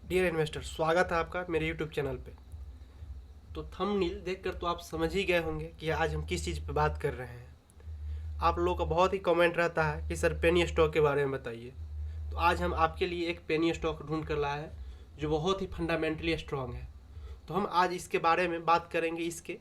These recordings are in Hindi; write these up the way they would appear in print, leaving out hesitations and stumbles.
डियर इन्वेस्टर, स्वागत है आपका मेरे यूट्यूब चैनल पे। तो थंबनेल देखकर तो आप समझ ही गए होंगे कि आज हम किस चीज़ पे बात कर रहे हैं। आप लोगों का बहुत ही कमेंट रहता है कि सर पेनी स्टॉक के बारे में बताइए। तो आज हम आपके लिए एक पेनी स्टॉक ढूंढ कर लाए हैं जो बहुत ही फंडामेंटली स्ट्रांग है। तो हम आज इसके बारे में बात करेंगे, इसके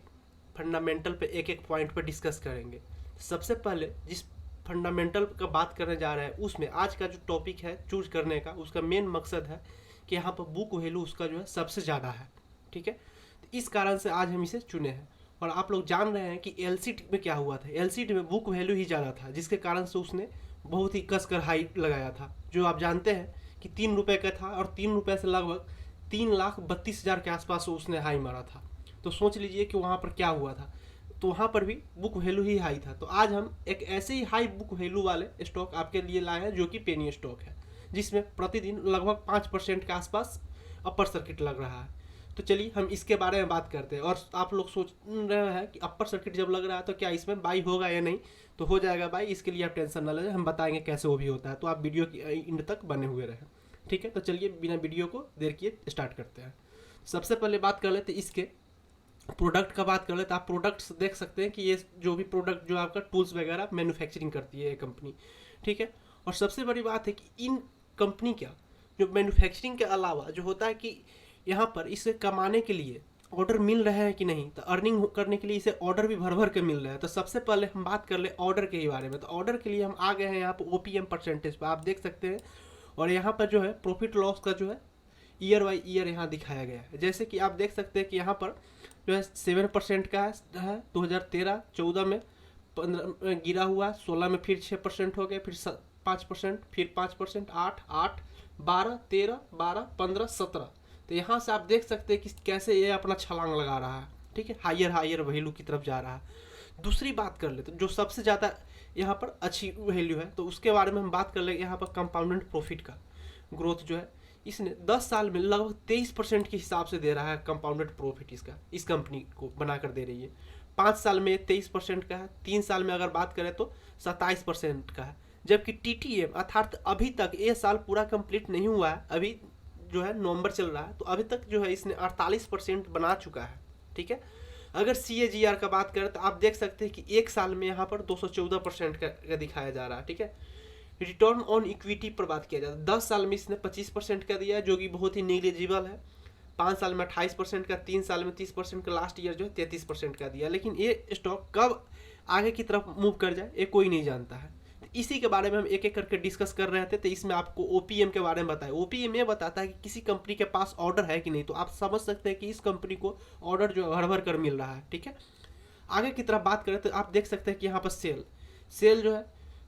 फंडामेंटल पे एक एक पॉइंट पे डिस्कस करेंगे। सबसे पहले जिस फंडामेंटल का बात करने जा रहे हैं उसमें आज का जो टॉपिक है चूज करने का, उसका मेन मकसद है कि यहाँ पर बुक वैल्यू उसका जो है सबसे ज़्यादा है। ठीक है, तो इस कारण से आज हम इसे चुने हैं। और आप लोग जान रहे हैं कि एलसीडी में क्या हुआ था। एलसीडी में बुक वैल्यू ही ज़्यादा था, जिसके कारण से उसने बहुत ही कसकर हाई लगाया था, जो आप जानते हैं कि 3 रुपये का था और 3 रुपये से लगभग 3,32,000 के आसपास उसने हाई मारा था। तो सोच लीजिए कि वहाँ पर क्या हुआ था। तो वहाँ पर भी बुक वैल्यू ही हाई था। तो आज हम एक ऐसे ही हाई बुक वैल्यू वाले स्टॉक आपके लिए लाए हैं जो कि पेनी स्टॉक है, जिसमें प्रतिदिन लगभग 5% के आसपास अपर सर्किट लग रहा है। तो चलिए हम इसके बारे में बात करते हैं। और आप लोग सोच रहे हैं कि अपर सर्किट जब लग रहा है तो क्या इसमें बाई होगा या नहीं। तो हो जाएगा बाई, इसके लिए आप टेंशन ना लें, हम बताएंगे कैसे वो भी होता है। तो आप वीडियो की एंड तक बने हुए रहें। ठीक है, तो चलिए बिना वीडियो को देर किए स्टार्ट करते हैं। सबसे पहले बात कर लेते इसके प्रोडक्ट का बात कर ले। तो आप प्रोडक्ट्स देख सकते हैं कि ये जो भी प्रोडक्ट जो आपका टूल्स वगैरह मैन्युफैक्चरिंग करती है ये कंपनी। ठीक है, और सबसे बड़ी बात है कि इन कंपनी का जो मैन्युफैक्चरिंग के अलावा जो होता है कि यहाँ पर इसे कमाने के लिए ऑर्डर मिल रहे हैं कि नहीं। तो अर्निंग करने के लिए इसे ऑर्डर भी भर भर के मिल रहे हैं। तो सबसे पहले हम बात कर ले ऑर्डर के ही बारे में। तो ऑर्डर के लिए हम आ गए हैं यहाँ पर ओपीएम परसेंटेज पर, आप देख सकते हैं। और यहाँ पर जो है प्रॉफिट लॉस का जो है ईयर बाई ईयर यहाँ दिखाया गया है। जैसे कि आप देख सकते हैं कि यहाँ पर जो है 7% का है 2013-14 में, 15 गिरा हुआ, 16 में फिर 6% हो गया, फिर 5%, फिर 5%, 8, 12, 13, 12, 15, 17। तो यहाँ से आप देख सकते हैं कि कैसे ये अपना छलांग लगा रहा है। ठीक है, हायर हायर वैल्यू की तरफ जा रहा है। दूसरी बात कर ले तो जो सबसे ज़्यादा यहाँ पर अच्छी वैल्यू है, तो उसके बारे में हम बात कर ले। यहाँ पर कंपाउंडेड प्रॉफिट का ग्रोथ जो है इसने 10 साल में लगभग 23% के हिसाब से दे रहा है। कंपाउंडेड प्रॉफिट इसका इस कंपनी को बनाकर दे रही है। 5 साल में 23% का है, 3 साल में अगर बात करें तो 27% का है। जबकि टीटीएम अर्थात अभी तक ये साल पूरा कंप्लीट नहीं हुआ है, अभी जो है नवंबर चल रहा है, तो अभी तक जो है इसने 48% बना चुका है। ठीक है, अगर CAGR का बात करें तो आप देख सकते हैं कि एक साल में यहाँ पर 214% का दिखाया जा रहा है। ठीक है, रिटर्न ऑन इक्विटी पर बात किया जाता है, 10 साल में इसने 25% का दिया है, जो कि बहुत ही नेग्लिजिबल है। 5 साल में 28% का, 3 साल में 30% का, लास्ट ईयर जो है 33% का दिया। लेकिन ये स्टॉक कब आगे की तरफ मूव कर जाए ये कोई नहीं जानता है। तो इसी के बारे में हम एक एक करके डिस्कस कर रहे थे। तो इसमें आपको ओपीएम के बारे में बताया। ओपीएम ये बताता है कि किसी कंपनी के पास ऑर्डर है कि नहीं। तो आप समझ सकते हैं कि इस कंपनी को ऑर्डर जो भर भर कर मिल रहा है। ठीक है, आगे की तरफ बात करें तो आप देख सकते हैं कि यहाँ पर सेल जो है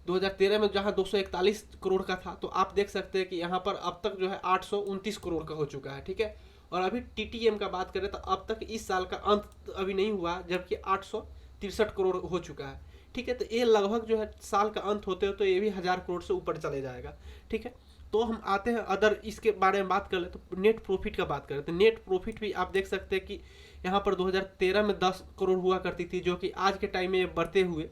2013 में जहाँ 241 करोड़ का था, तो आप देख सकते हैं कि यहाँ पर अब तक जो है 829 करोड़ का हो चुका है। ठीक है, और अभी टीटीएम का बात करें तो अब तक इस साल का अंत अभी नहीं हुआ, जबकि 863 करोड़ हो चुका है। ठीक है, तो ये लगभग जो है साल का अंत होते हो तो ये भी 1000 करोड़ से ऊपर चले जाएगा। ठीक है, तो हम आते हैं अदर इसके बारे में बात कर ले। तो नेट प्रॉफिट का बात करें तो नेट प्रॉफिट भी आप देख सकते हैं कि यहाँ पर 2013 में 10 करोड़ हुआ करती थी, जो कि आज के टाइम में बढ़ते हुए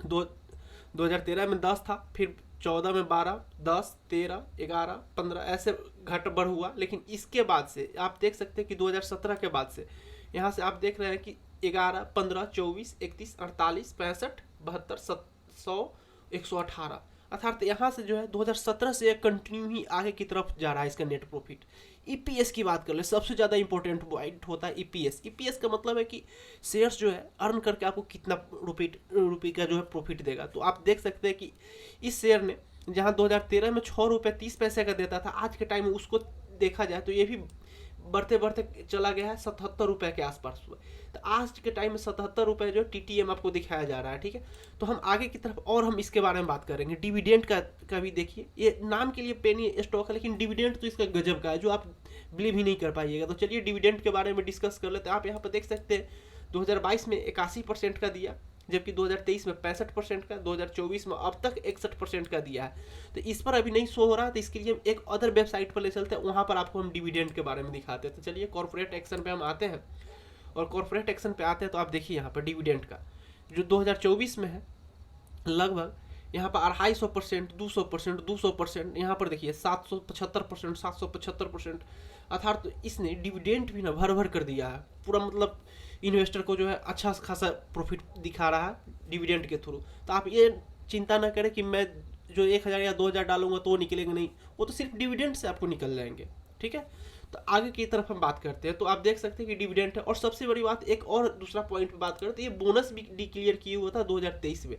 2013 में 10 था, फिर 14 में 12, 10, 13, 11, 15 ऐसे घट बढ़ हुआ। लेकिन इसके बाद से आप देख सकते हैं कि 2017 के बाद से यहाँ से आप देख रहे हैं कि 11, 15, 24, 31, 48, 65, 72, 100, 118, अर्थात यहाँ से जो है 2017 से कंटिन्यू ही आगे की तरफ जा रहा है इसका नेट प्रॉफिट। ईपीएस की बात कर ले, सबसे ज़्यादा इंपॉर्टेंट पॉइंट होता है ईपीएस। ईपीएस का मतलब है कि शेयर्स जो है अर्न करके आपको कितना रुपये का जो है प्रॉफिट देगा। तो आप देख सकते हैं कि इस शेयर ने जहाँ 2013 में 6 रुपये 30 पैसे का देता था, आज के टाइम में उसको देखा जाए तो ये भी बढ़ते बढ़ते चला गया है 77 रुपये के आसपास। तो आज के टाइम में 77 रुपये जो टीटीएम आपको दिखाया जा रहा है। ठीक है, तो हम आगे की तरफ और हम इसके बारे में बात करेंगे। डिविडेंड का भी देखिए, ये नाम के लिए पेनी स्टॉक है, लेकिन डिविडेंड तो इसका गजब का है जो आप बिलीव ही नहीं कर पाइएगा। तो चलिए डिविडेंड के बारे में डिस्कस कर लेते हैं। आप यहाँ पर देख सकते हैं 2022 में 81% का दिया, जबकि 2023 में 65% का, 2024 में अब तक 61% का दिया है। तो इस पर अभी नहीं शो हो रहा, तो इसके लिए हम एक अदर वेबसाइट पर ले चलते हैं, वहाँ पर आपको हम डिविडेंड के बारे में दिखाते हैं। तो चलिए कॉर्पोरेट एक्शन पे हम आते हैं, और कॉर्पोरेट एक्शन पे आते हैं तो आप देखिए यहाँ पर डिविडेंड का जो 2024 में है लगभग यहाँ पर 250%, 200%, 200%, यहाँ पर देखिए 775%, 775%, अर्थात तो इसने डिविडेंड भी ना भर भर कर दिया है पूरा, मतलब इन्वेस्टर को जो है अच्छा खासा प्रॉफिट दिखा रहा है डिविडेंड के थ्रू। तो आप ये चिंता ना करें कि मैं जो 1,000 या 2,000 डालूंगा तो वो निकलेंगे, नहीं, वो तो सिर्फ डिविडेंड से आपको निकल जाएंगे। ठीक है, तो आगे की तरफ हम बात करते हैं। तो आप देख सकते हैं कि डिविडेंड है, और सबसे बड़ी बात एक और दूसरा पॉइंट पे बात करते हैं, ये बोनस भी डिक्लेयर किए हुआ था 2023 में,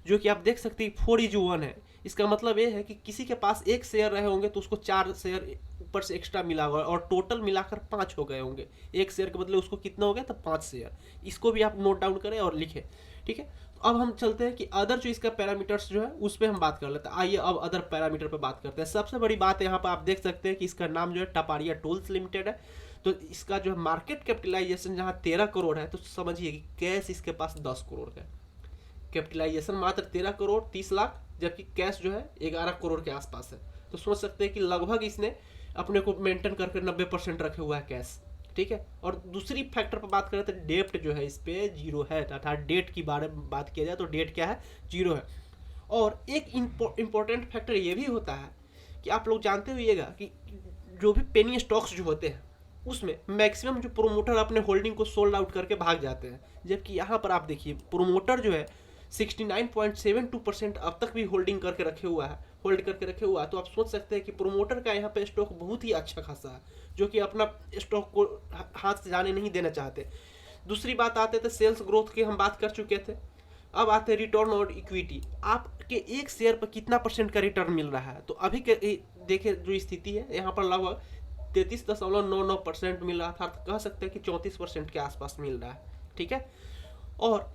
जो कि आप देख सकते हैं 4:1 है। इसका मतलब ये है कि किसी के पास एक शेयर रहे होंगे तो उसको 4 शेयर ऊपर से एक्स्ट्रा मिला होगा, और टोटल मिलाकर 5 हो गए होंगे। एक शेयर के बदले उसको कितना हो गया, तो 5 शेयर। इसको भी आप नोट डाउन करें और लिखें। ठीक है, तो अब हम चलते हैं कि अदर जो इसका पैरामीटर्स जो है उस पर हम बात कर लेते हैं। आइए अब अदर पैरामीटर पे बात करते हैं। सबसे बड़ी बात यहाँ पर आप देख सकते हैं कि इसका नाम जो है टपारिया टूल्स लिमिटेड है। तो इसका जो है मार्केट कैपिटलाइजेशन जहाँ 13 करोड़ है, तो समझिए कि कैश इसके पास 10 करोड़ का है। कैपिटलाइजेशन मात्र 13 करोड़ 30 लाख, जबकि कैश जो है 11 करोड़ के आसपास है। तो सोच सकते हैं कि लगभग इसने अपने को मेंटेन करके 90% रखे हुआ है कैश। ठीक है, और दूसरी फैक्टर पर बात करें तो डेप्ट जो है इस पे जीरो है, अर्थात डेट की बारे में बात किया जाए तो डेट क्या है, जीरो है। और एक इम्पोर्टेंट फैक्टर ये भी होता है कि आप लोग जानते होइएगा कि जो भी पेनी स्टॉक्स जो होते हैं उसमें मैक्सिमम जो प्रोमोटर अपने होल्डिंग को सोल्ड आउट करके भाग जाते हैं, जबकि यहाँ पर आप देखिए प्रोमोटर जो है 69.72% अब तक भी होल्ड करके रखे हुआ है। तो आप सोच सकते हैं कि प्रोमोटर का यहाँ पे स्टॉक बहुत ही अच्छा खासा है, जो कि अपना स्टॉक को हाथ से जाने नहीं देना चाहते। दूसरी बात आते थे सेल्स ग्रोथ की, हम बात कर चुके थे। अब आते हैं रिटर्न और इक्विटी, आपके एक शेयर पर कितना % का रिटर्न मिल रहा है। तो अभी के देखे जो स्थिति है यहाँ पर लगभग 33.99% मिल रहा था, कह सकते हैं कि 34% के आसपास मिल रहा है। ठीक है, और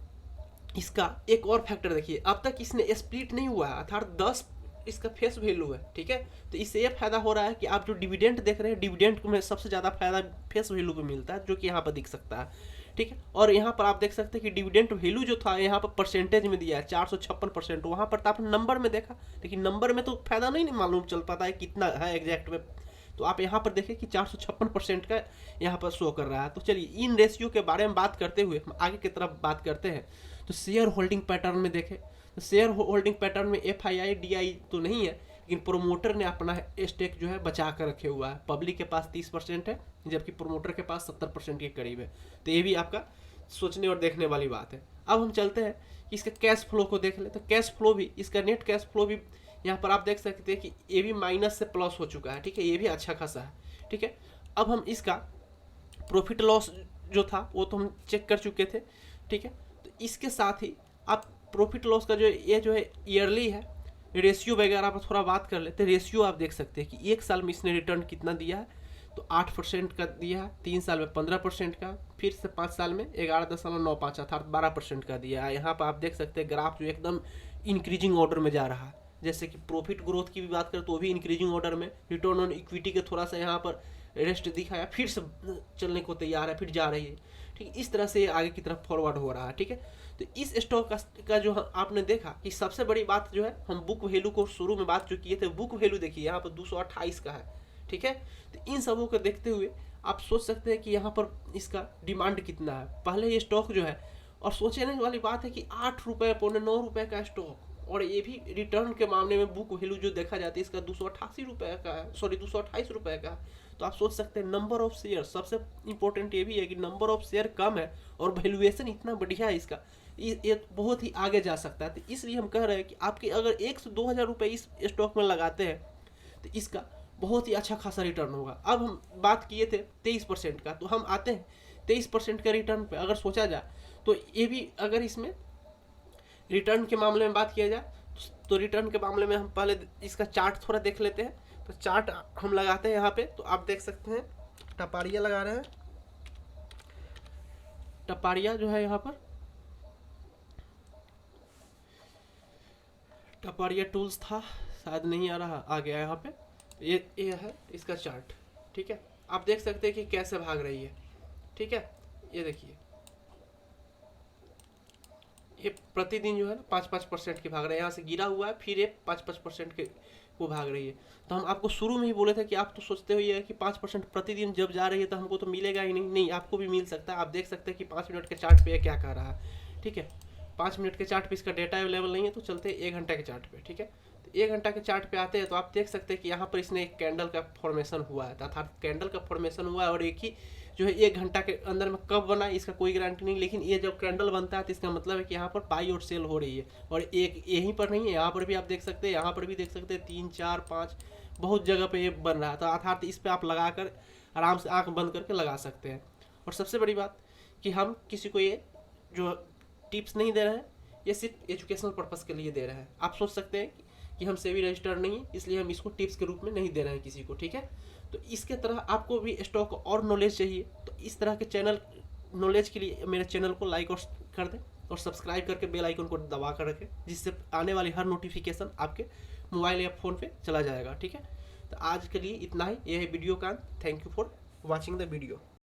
इसका एक और फैक्टर देखिए, अब तक इसने स्प्लिट नहीं हुआ है, अर्थात 10 इसका फेस वैल्यू है। ठीक है, तो इससे ये फायदा हो रहा है कि आप जो डिविडेंड देख रहे हैं, डिविडेंड में सबसे ज़्यादा फायदा फेस वैल्यू पे मिलता है, जो कि यहाँ पर दिख सकता है। ठीक है, और यहाँ पर आप देख सकते हैं कि डिविडेंड वैल्यू जो था यहाँ पर परसेंटेज में दिया है 456%, वहाँ पर तो आपने नंबर में देखा, लेकिन नंबर में तो फायदा नहीं मालूम चल पाता है कितना है एग्जैक्ट में। तो आप यहाँ पर देखें कि 456% का यहाँ पर शो कर रहा है। तो चलिए इन रेशियो के बारे में बात करते हुए हम आगे की तरफ बात करते हैं। तो शेयर होल्डिंग पैटर्न में देखें तो शेयर होल्डिंग पैटर्न में FII DI तो नहीं है, लेकिन प्रोमोटर ने अपना स्टेक जो है बचा कर रखे हुआ है। पब्लिक के पास 30% है, जबकि प्रोमोटर के पास 70% के करीब है। तो ये भी आपका सोचने और देखने वाली बात है। अब हम चलते हैं कि इसके कैश फ्लो को देख ले। तो कैश फ्लो भी, इसका नेट कैश फ्लो भी यहाँ पर आप देख सकते हैं कि ये भी माइनस से प्लस हो चुका है। ठीक है, ये भी अच्छा खासा है। ठीक है, अब हम इसका प्रॉफिट लॉस जो था वो तो हम चेक कर चुके थे। ठीक है, तो इसके साथ ही आप प्रॉफिट लॉस का जो है ईयरली है, रेशियो वगैरह पर थोड़ा बात कर लेते हैं। रेशियो आप देख सकते हैं कि एक साल में इसने रिटर्न कितना दिया है, तो 8% का दिया है, 3 साल में 15% का, फिर से 5 साल में 11.95 अर्थात 12% का दिया है। यहाँ पर आप देख सकते हैं ग्राफ जो एकदम इंक्रीजिंग ऑर्डर में जा रहा है। जैसे कि प्रॉफिट ग्रोथ की भी बात करें तो भी इंक्रीजिंग ऑर्डर में, रिटर्न ऑन इक्विटी के थोड़ा सा यहाँ पर रेस्ट दिखाया, फिर से चलने को तैयार है, फिर जा रही है। ठीक है, इस तरह से आगे की तरफ फॉरवर्ड हो रहा है। ठीक है, तो इस स्टॉक का जो आपने देखा कि सबसे बड़ी बात जो है, हम बुक वैल्यू को शुरू में बात जो किए थे, बुक वैल्यू देखिए यहाँ पर 228 का है। ठीक है, तो इन सबों को देखते हुए आप सोच सकते हैं कि यहाँ पर इसका डिमांड कितना है। पहले ये स्टॉक जो है, और सोचने वाली बात है कि 8 रुपये 9.25 का स्टॉक, और ये भी रिटर्न के मामले में बुक वैल्यू जो देखा जाता है इसका 288 रुपये का है, सॉरी 228 रुपये का है। तो आप सोच सकते हैं नंबर ऑफ शेयर, सबसे इंपॉर्टेंट ये भी है कि नंबर ऑफ शेयर कम है और वैल्यूएशन इतना बढ़िया है इसका, ये बहुत ही आगे जा सकता है। तो इसलिए हम कह रहे हैं कि आपके अगर 1 से 2,000 रुपये इस स्टॉक में लगाते हैं तो इसका बहुत ही अच्छा खासा रिटर्न होगा। अब हम बात किए थे 23% का, तो हम आते हैं 23% का रिटर्न पे अगर सोचा जाए तो ये भी, अगर इसमें रिटर्न के मामले में बात किया जाए तो रिटर्न के मामले में हम पहले इसका चार्ट थोड़ा देख लेते हैं। तो चार्ट हम लगाते हैं यहाँ पे, तो आप देख सकते हैं टपारिया लगा रहे हैं। टपारिया जो है यहाँ पर टपारिया टूल्स था, शायद नहीं आ रहा, आ गया यहाँ पे। ये है इसका चार्ट। ठीक है, आप देख सकते हैं कि कैसे भाग रही है। ठीक है, ये देखिए ये प्रतिदिन जो है ना 5-5% की भाग रहा है, यहाँ से गिरा हुआ है, फिर ये 5-5% के वो भाग रही है। तो हम आपको शुरू में ही बोले थे कि आप तो सोचते हो ये कि 5% प्रतिदिन जब जा रही है तो हमको तो मिलेगा ही नहीं, नहीं आपको भी मिल सकता है। आप देख सकते हैं कि 5 मिनट के चार्ट पे क्या कह रहा है। ठीक है, 5 मिनट के चार्ट पे इसका डेटा अवेलेबल नहीं है, तो चलते हैं 1 घंटा के चार्ट पे। ठीक है, तो 1 घंटा के चार्ट पे आते हैं तो आप देख सकते हैं कि यहाँ पर इसने एक कैंडल का फॉर्मेशन हुआ है, अर्थात कैंडल का फॉर्मेशन हुआ है, और एक ही जो है 1 घंटा के अंदर में कब बना इसका कोई गारंटी नहीं, लेकिन ये जब कैंडल बनता है तो इसका मतलब है कि यहाँ पर बाई और सेल हो रही है। और एक यहीं पर नहीं है, यहाँ पर भी आप देख सकते हैं, यहाँ पर भी देख सकते हैं, 3 4 5 बहुत जगह पे ये बन रहा है। तो अर्थात इस पर आप लगा कर आराम से आँख बंद करके लगा सकते हैं। और सबसे बड़ी बात कि हम किसी को ये जो टिप्स नहीं दे रहे हैं, ये सिर्फ एजुकेशनल पर्पज़ के लिए दे रहे हैं। आप सोच सकते हैं कि हम सेबी रजिस्टर्ड नहीं है, इसलिए हम इसको टिप्स के रूप में नहीं दे रहे हैं किसी को। ठीक है, तो इसके तरह आपको भी स्टॉक और नॉलेज चाहिए तो इस तरह के चैनल नॉलेज के लिए मेरे चैनल को लाइक और कर दें, और सब्सक्राइब करके बेल आइकन को दबा कर रखें, जिससे आने वाली हर नोटिफिकेशन आपके मोबाइल या फ़ोन पे चला जाएगा। ठीक है, तो आज के लिए इतना ही, यह है वीडियो का। Thank you for watching the video.